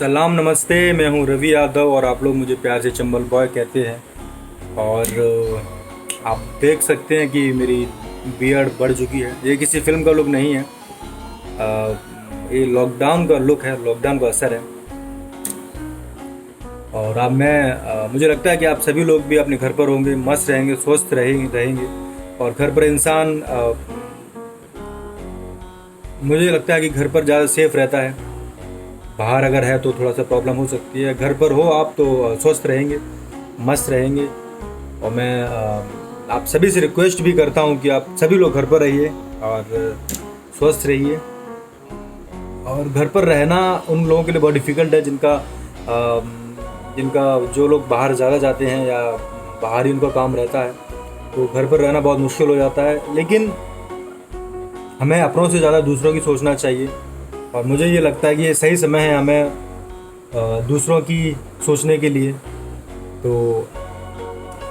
सलाम नमस्ते। मैं हूं रवि यादव और आप लोग मुझे प्यार से चंबल बॉय कहते हैं। और आप देख सकते हैं कि मेरी बियर्ड बढ़ चुकी है। ये किसी फिल्म का लुक नहीं है, ये लॉकडाउन का लुक है, लॉकडाउन का असर है। और अब मुझे लगता है कि आप सभी लोग भी अपने घर पर होंगे, मस्त रहेंगे, स्वस्थ रहेंगे। और घर पर इंसान मुझे लगता है कि घर पर ज़्यादा सेफ रहता है। बाहर अगर है तो थोड़ा सा प्रॉब्लम हो सकती है। घर पर हो आप तो स्वस्थ रहेंगे, मस्त रहेंगे। और मैं आप सभी से रिक्वेस्ट भी करता हूँ कि आप सभी लोग घर पर रहिए और स्वस्थ रहिए। और घर पर रहना उन लोगों के लिए बहुत डिफ़िकल्ट है जिनका जो लोग बाहर ज़्यादा जाते हैं या बाहर ही उनका काम रहता है, तो घर पर रहना बहुत मुश्किल हो जाता है। लेकिन हमें अपनों से ज़्यादा दूसरों की सोचना चाहिए। और मुझे ये लगता है कि ये सही समय है हमें दूसरों की सोचने के लिए। तो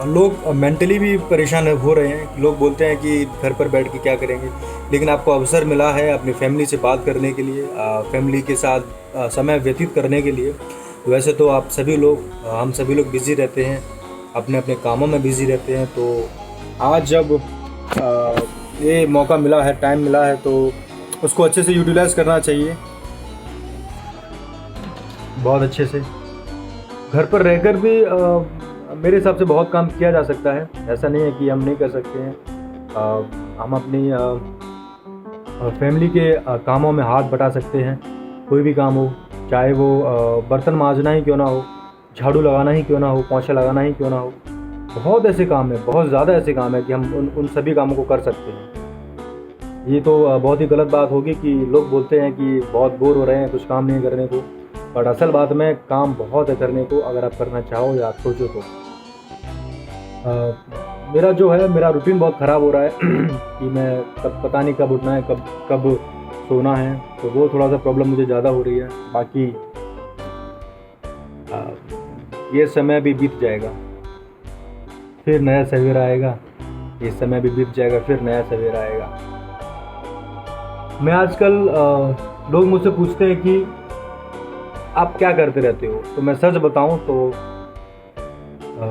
लोग मेंटली भी परेशान हो रहे हैं। लोग बोलते हैं कि घर पर बैठ के क्या करेंगे, लेकिन आपको अवसर मिला है अपनी फैमिली से बात करने के लिए, फैमिली के साथ समय व्यतीत करने के लिए। वैसे तो आप सभी लोग हम सभी लोग बिज़ी रहते हैं, अपने अपने कामों में बिज़ी रहते हैं। तो आज जब ये मौका मिला है, टाइम मिला है, तो उसको अच्छे से यूटिलाइज़ करना चाहिए, बहुत अच्छे से। घर पर रहकर भी मेरे हिसाब से बहुत काम किया जा सकता है। ऐसा नहीं है कि हम नहीं कर सकते हैं। हम अपनी फैमिली के कामों में हाथ बटा सकते हैं। कोई भी काम हो, चाहे वो बर्तन मांजना ही क्यों ना हो, झाड़ू लगाना ही क्यों ना हो, पोंछा लगाना ही क्यों ना हो। बहुत ऐसे काम है, बहुत ज़्यादा ऐसे काम है कि हम उन सभी कामों को कर सकते हैं। ये तो बहुत ही गलत बात होगी कि लोग बोलते हैं कि बहुत बोर हो रहे हैं, कुछ काम नहीं करने को। बट असल बात में काम बहुत है करने को, अगर आप करना चाहो या आप सोचो तो। मेरा जो है, मेरा रूटीन बहुत ख़राब हो रहा है कि मैं कब पता नहीं कब उठना है, कब सोना है। तो वो थोड़ा सा प्रॉब्लम मुझे ज़्यादा हो रही है। बाकी ये समय भी बीत जाएगा, फिर नया सवेरा आएगा। ये समय भी बीत जाएगा, फिर नया सवेरा आएगा। मैं आजकल लोग मुझसे पूछते हैं कि आप क्या करते रहते हो, तो मैं सच बताऊं तो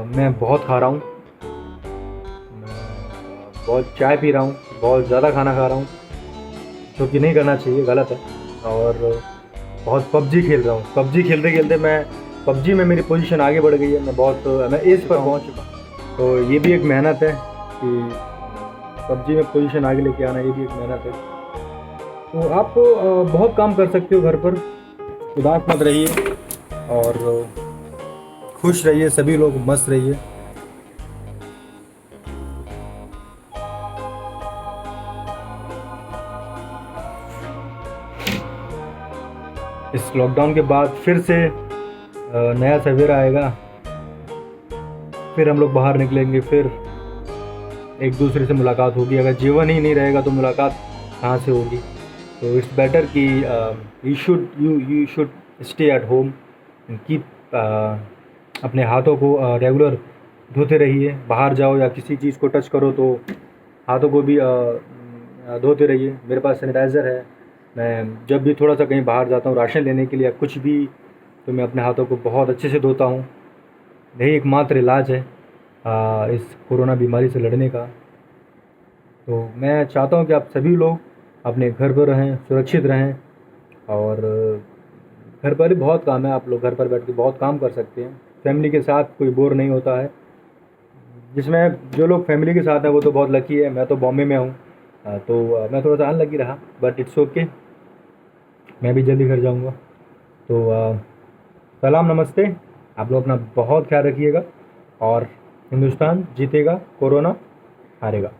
मैं बहुत खा रहा हूँ, बहुत चाय पी रहा हूँ, बहुत ज़्यादा खाना खा रहा हूँ, जो कि नहीं करना चाहिए, गलत है। और बहुत पबजी खेल रहा हूँ। पबजी खेलते खेलते पबजी में मेरी पोजीशन आगे बढ़ गई है। मैं एज पर पहुँच चुका हूँ। तो ये भी एक मेहनत है कि पबजी में पोजीशन आगे लेके आना, ये भी एक मेहनत है। तो आप बहुत काम कर सकते हो घर पर। उदास मत रहिए और खुश रहिए, सभी लोग मस्त रहिए। इस लॉकडाउन के बाद फिर से नया सवेरा आएगा, फिर हम लोग बाहर निकलेंगे, फिर एक दूसरे से मुलाकात होगी। अगर जीवन ही नहीं रहेगा तो मुलाकात कहाँ से होगी। तो इट्स बेटर कि you should stay at home and keep अपने हाथों को रेगुलर धोते रहिए। बाहर जाओ या किसी चीज़ को टच करो तो हाथों को भी धोते रहिए। मेरे पास सैनिटाइज़र है। मैं जब भी थोड़ा सा कहीं बाहर जाता हूँ राशन लेने के लिए या कुछ भी, तो मैं अपने हाथों को बहुत अच्छे से धोता हूँ। यही एकमात्र इलाज है इस कोरोना बीमारी से लड़ने का। तो मैं चाहता हूँ कि आप सभी लोग अपने घर पर रहें, सुरक्षित रहें। और घर पर ही बहुत काम है, आप लोग घर पर बैठ के बहुत काम कर सकते हैं। फैमिली के साथ कोई बोर नहीं होता है। जिसमें जो लोग फैमिली के साथ हैं वो तो बहुत लकी है। मैं तो बॉम्बे में हूँ, तो मैं थोड़ा सा अनलकी रहा, बट इट्स ओके। मैं भी जल्दी घर जाऊँगा। तो सलाम नमस्ते। आप लोग अपना बहुत ख्याल रखिएगा और हिंदुस्तान जीतेगा, कोरोना हारेगा।